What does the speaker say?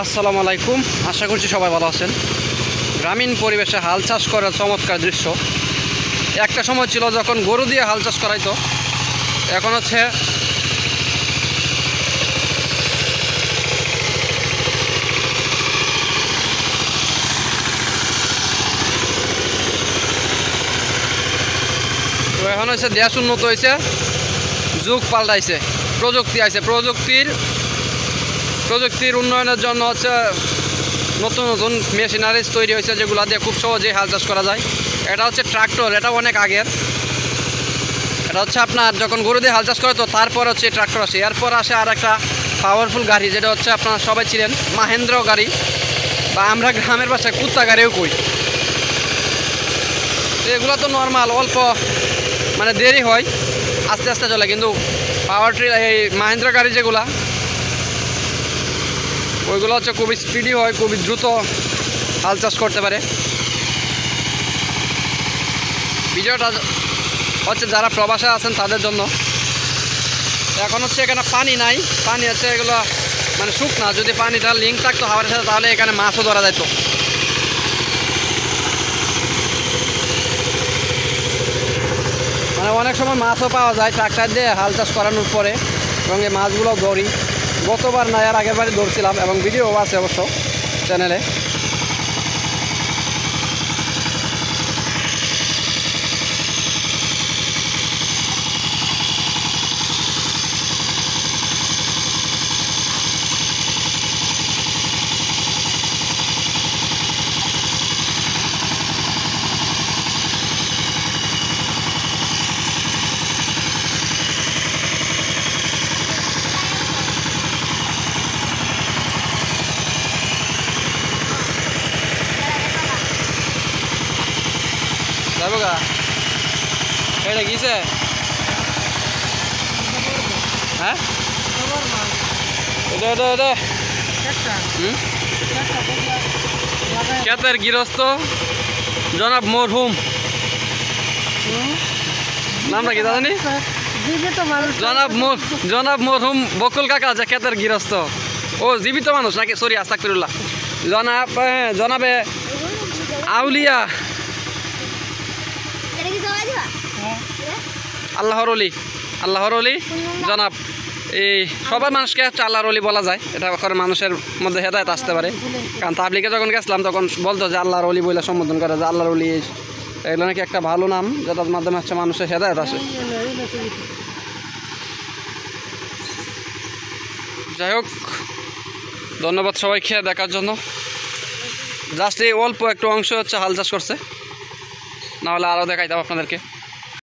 আসসালামু আলাইকুম, আশা করছি সবাই ভালো আছেন। গ্রামীণ পরিবেশে হাল চাষ করার চমৎকার দৃশ্য। একটা সময় ছিল যখন গরু দিয়ে হাল চাষ করাইতো, এখন হচ্ছে দেশ উন্নত হয়েছে, যুগ পাল্টাইছে, প্রযুক্তি আছে। প্রযুক্তির উন্নয়নের জন্য হচ্ছে নতুন নতুন মেশিনারিজ তৈরি হয়েছে, যেগুলো দিয়ে খুব সহজেই হাল চাষ করা যায়। এটা হচ্ছে ট্রাক্টর, এটা অনেক আগের। এটা হচ্ছে আপনার যখন গরু দিয়ে হাল চাষ করে, তো তারপর হচ্ছে ট্রাক্টর আসে। এরপর আসে আর একটা পাওয়ারফুল গাড়ি, যেটা হচ্ছে আপনারা সবাই ছিলেন মাহেন্দ্র গাড়ি, বা আমরা গ্রামের ভাষায় কুত্তা গাড়িও কই। এগুলো তো নর্মাল, অল্প মানে দেরি হয়, আস্তে আস্তে চলে। কিন্তু এই মাহেন্দ্র গাড়ি যেগুলা, ওইগুলো হচ্ছে খুবই স্পিডি হয়, খুবই দ্রুত হাল চাষ করতে পারে। ভিডিওটা হচ্ছে যারা প্রবাসে আছেন তাদের জন্য। এখন হচ্ছে এখানে পানি নাই, পানি হচ্ছে এগুলো মানে শুকনা। যদি পানিটা লিঙ্ক থাকতো হাওয়ার সাথে, তাহলে এখানে মাছও ধরা যেত। মানে অনেক সময় মাছও পাওয়া যায় ট্রাক্টর দিয়ে হাল চাষ করানোর পরে, এবং এই মাছগুলো ধরি। গতবার না এর আগের বারে ধরছিলাম, এবং ভিডিও আছে অবশ্য চ্যানেলে। যাবগা এটা কিসে? হ্যাঁ, ক্ষেতের গৃহস্থ জনাব মরহুম, নামটা কি জানি? জনাব মরহুম বকুল কাকা, যে ক্ষেতের গৃহস্থ। ও জীবিত মানুষ নাকি? সরি, আস্তাগফিরুল্লাহ। জনাবে আউলিয়া, আল্লাহর অলি জনাব। এই সবাই মানুষকে হচ্ছে আল্লাহর অলি বলা যায়, এটা করে মানুষের মধ্যে হেদায়েত আসতে পারে। কারণ তাবলিগে যখন গেছিলাম তখন বলতো যে আল্লাহর অলি বলে সম্বোধন করে, যে আল্লাহর অলি। এগুলো নাকি একটা ভালো নাম, যেটার মাধ্যমে হচ্ছে মানুষের হেদায়েত আসে। যাই হোক, ধন্যবাদ সবাইকে দেখার জন্য। জাস্ট এই অল্প একটু অংশ হচ্ছে হাল চাষ করছে, নাহলে আরও দেখাইতাম আপনাদেরকে।